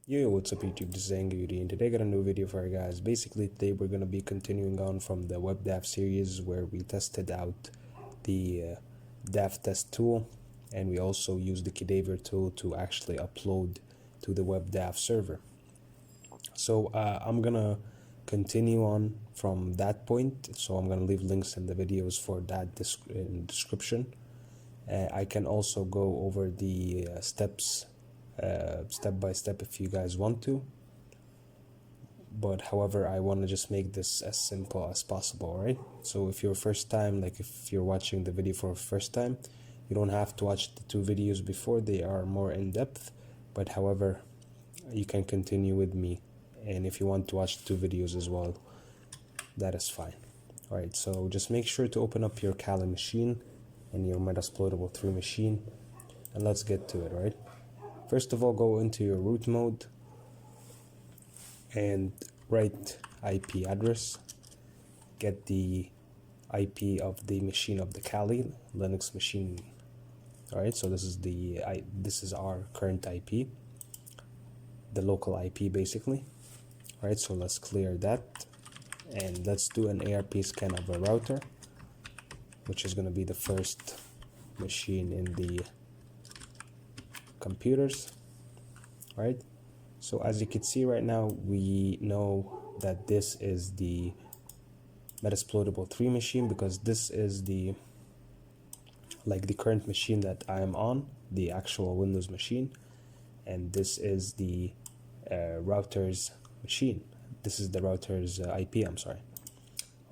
Yo, what's up YouTube, this is Angry, and today I got a new video for you guys. Basically today we're going to be continuing on from the WebDAV series where we tested out the Davtest tool, and we also used the Cadaver tool to actually upload to the WebDAV server. So I'm going to continue on from that point, so I'm going to leave links in the videos for that in the description. I can also go over the steps step by step if you guys want to, but however I want to just make this as simple as possible, right? So if you're first time, like if you're watching the video for the first time, you don't have to watch the two videos before, they are more in depth, but however you can continue with me, and if you want to watch the two videos as well, that is fine. Alright, so just make sure to open up your Kali machine and your MetaSploitable3 machine, and let's get to it, right? First of all, go into your root mode and write IP address. Get the IP of the machine of the Kali Linux machine. Alright, so this is our current IP, the local IP basically. Alright, so let's clear that and let's do an arp-scan of a router, which is going to be the first machine in the computers. Right, so as you can see right now, we know that this is the MetaSploitable3 machine because this is the current machine that I am on, the actual Windows machine, and this is the router's machine. This is the router's IP, I'm sorry.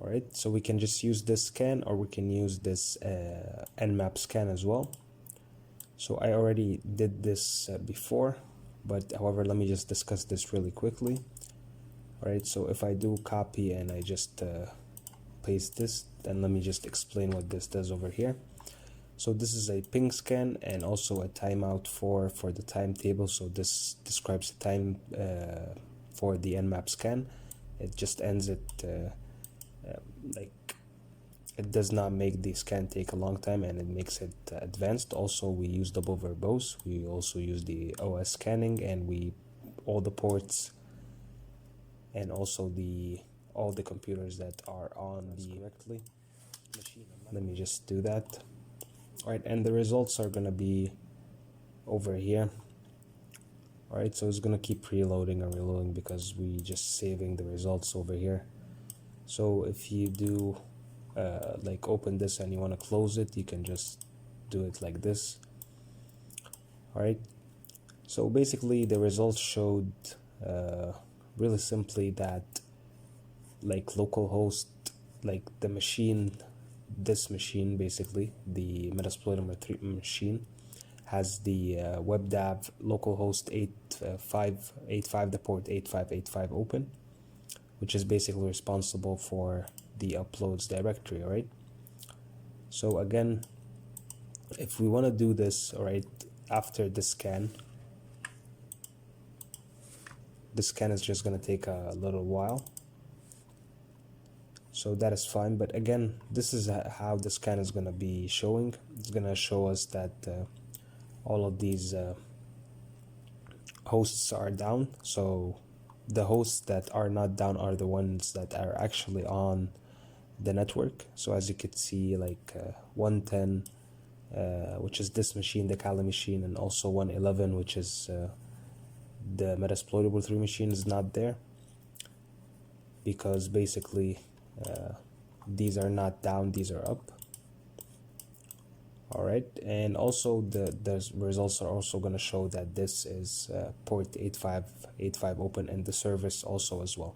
Alright, so we can just use this scan, or we can use this Nmap Scan as well. So I already did this before, but however, let me just discuss this really quickly. Alright, so if I do copy and I just paste this, then let me just explain what this does over here. So this is a ping scan and also a timeout for the timetable. So this describes the time for the Nmap scan. It just ends it it does not make the scan take a long time, and it makes it advanced. Also, we use double verbose. We also use the OS scanning, and all the ports, and also all the computers that are on the correctly machine. Let me just do that. Alright, and the results are gonna be over here. Alright, so it's gonna keep reloading and reloading because we just saving the results over here. So if you do open this and you want to close it, you can just do it like this. Alright, so basically the results showed really simply that localhost, the machine, this machine basically, the MetaSploitable3 machine, has the WebDAV localhost 8585, the port 8585 open, which is basically responsible for the uploads directory. Right, so again, if we want to do this, right, after the scan is just going to take a little while, so that is fine. But again, this is how the scan is going to be showing. It's going to show us that all of these hosts are down. So the hosts that are not down are the ones that are actually on the network. So as you can see, 110, which is this machine, the Kali machine, and also 111, which is the MetaSploitable3 machine, is not there because basically these are not down, these are up. Alright, and also the results are also going to show that this is port 8585 open, and the service also as well.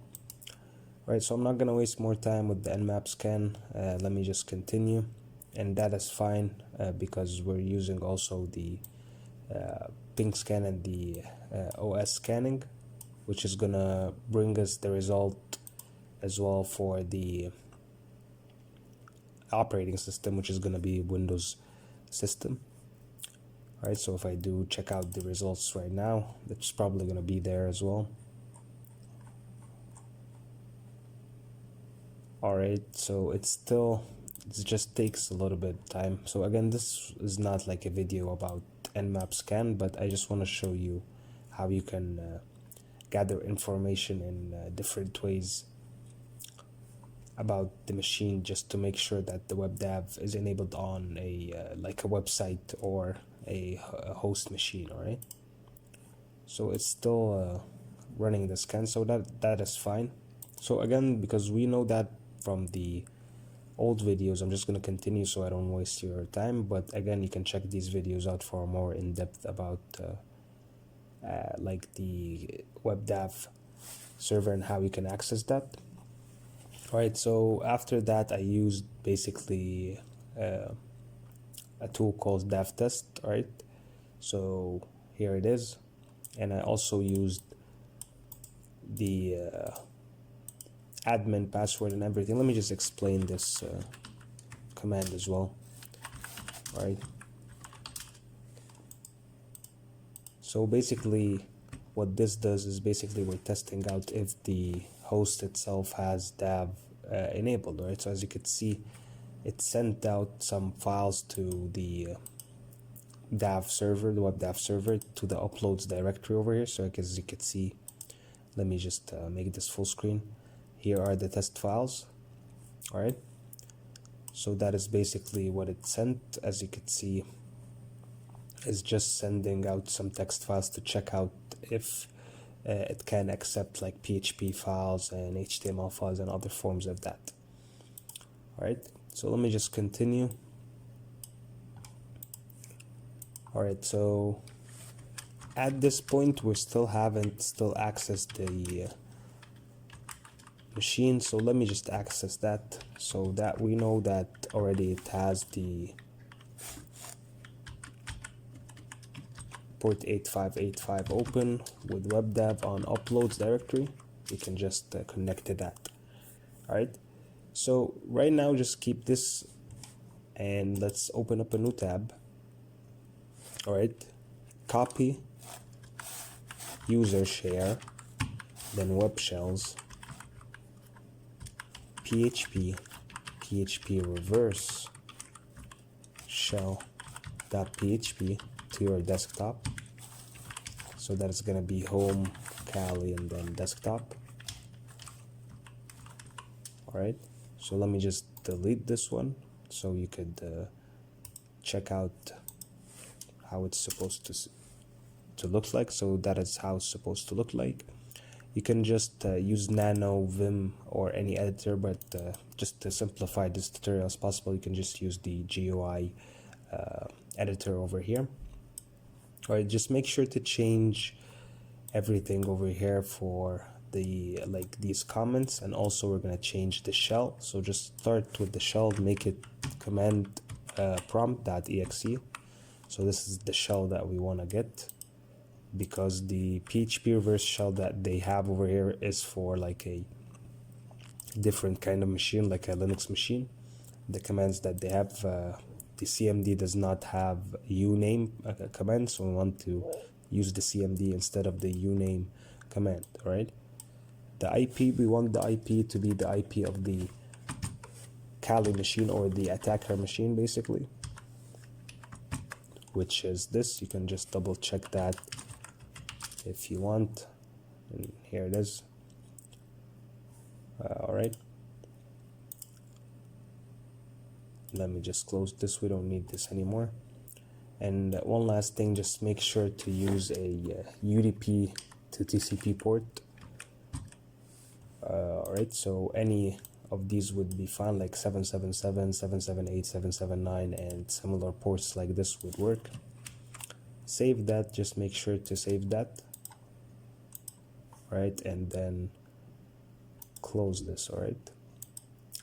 Right, so I'm not going to waste more time with the Nmap scan. Let me just continue, and that is fine because we're using also the ping scan and the OS scanning, which is going to bring us the result as well for the operating system, which is going to be Windows system. Alright, so if I do check out the results right now, it's probably going to be there as well. Alright, so it just takes a little bit of time. So again, this is not like a video about Nmap Scan, but I just want to show you how you can gather information in different ways about the machine, just to make sure that the WebDAV is enabled on a like a website or a host machine. All right, so it's still running the scan, so that is fine. So again, because we know that from the old videos, I'm just going to continue so I don't waste your time. But again, you can check these videos out for more in depth about like the WebDAV server and how you can access that. Alright, so after that I used basically a tool called Davtest. Alright, so here it is, and I also used the admin password and everything. Let me just explain this command as well. Alright, so basically what this does is basically we're testing out if the host itself has DAV enabled. Right, so as you could see, it sent out some files to the DAV server, the WebDAV server, to the uploads directory over here. So as you can see, let me just make this full screen. Here are the test files. All right, so that is basically what it sent. As you can see, is just sending out some text files to check out if it can accept like PHP files and HTML files and other forms of that. Alright, so let me just continue. Alright, so at this point we haven't accessed the machine, so let me just access that so that we know that already it has the port 8585 open with WebDAV on uploads directory. You can just connect to that. Alright, so right now just keep this and let's open up a new tab. Alright, copy, user share, then webshells, php-reverse-shell.php to your desktop. So that is going to be home, Kali, and then desktop. Alright, so let me just delete this one so you could check out how it's supposed to look like. So that is how it's supposed to look like. You can just use Nano, Vim, or any editor, but just to simplify this tutorial as possible, you can just use the GUI editor over here. Alright, just make sure to change everything over here for the these comments, and also we're going to change the shell. So just start with the shell, make it command prompt.exe. So this is the shell that we want to get, because the php-reverse-shell that they have over here is for like a different kind of machine, like a Linux machine. The commands that they have, the CMD does not have uname command, so we want to use the CMD instead of the uname command. All right, the IP, we want the IP to be the IP of the Kali machine, or the attacker machine basically, which is this. You can just double check that if you want, and here it is. All right, let me just close this, we don't need this anymore. And one last thing, just make sure to use a UDP to TCP port. Alright, so any of these would be fine, like 777, 778, 779, and similar ports like this would work. Save that, just make sure to save that. Right, and then close this. Alright,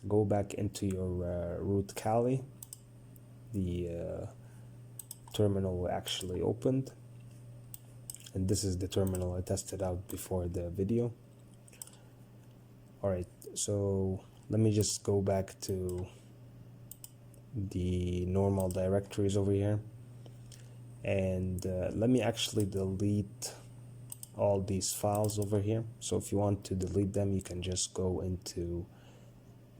go back into your root Kali. The terminal actually opened, and this is the terminal I tested out before the video. Alright, so let me just go back to the normal directories over here, and let me actually delete all these files over here. So if you want to delete them, you can just go into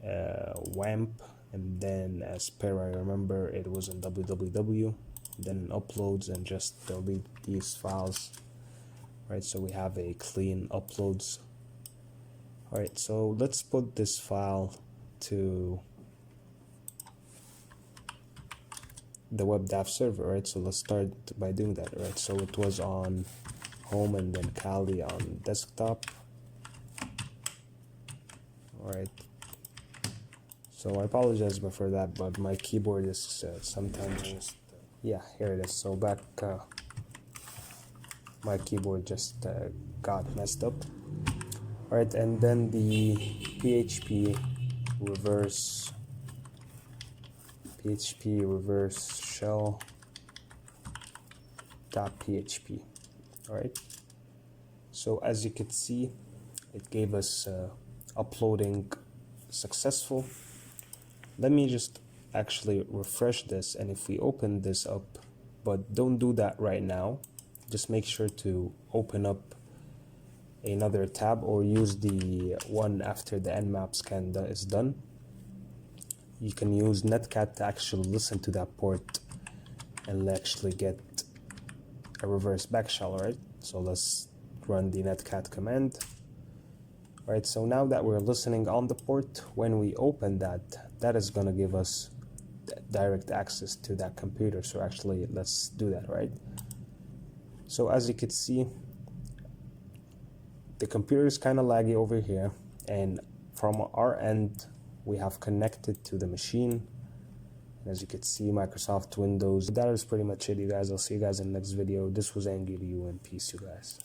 WAMP, and then as per I remember it was in www, then in uploads, and just delete these files. Alright, so let me just go back to the normal directories over here, and let me actually delete all these files over here. So if you want to delete them, you can just go into WAMP, and then as per I remember it was in www, then in uploads, and just delete these files. Alright, so right? So we have a clean uploads. All right, so let's put this file to the WebDAV server, right? So let's start by doing that, right? So it was on home and then Kali on desktop. All right. So I apologize for that, but my keyboard is sometimes just yeah, here it is. So back my keyboard just got messed up. All right, and then the php-reverse-shell.php. All right, so as you can see, it gave us uploading successful. Let me just actually refresh this, and if we open this up, but don't do that right now, just make sure to open up another tab or use the one after the Nmap scan is done. You can use Netcat to actually listen to that port and actually get a reverse backshell, right? So let's run the netcat command. Right, so now that we're listening on the port, when we open that, that is going to give us direct access to that computer. So actually, let's do that, right? So as you can see, the computer is kind of laggy over here, and from our end, we have connected to the machine. And as you can see, Microsoft Windows. That is pretty much it, you guys. I'll see you guys in the next video. This was Angie to you, and peace, you guys.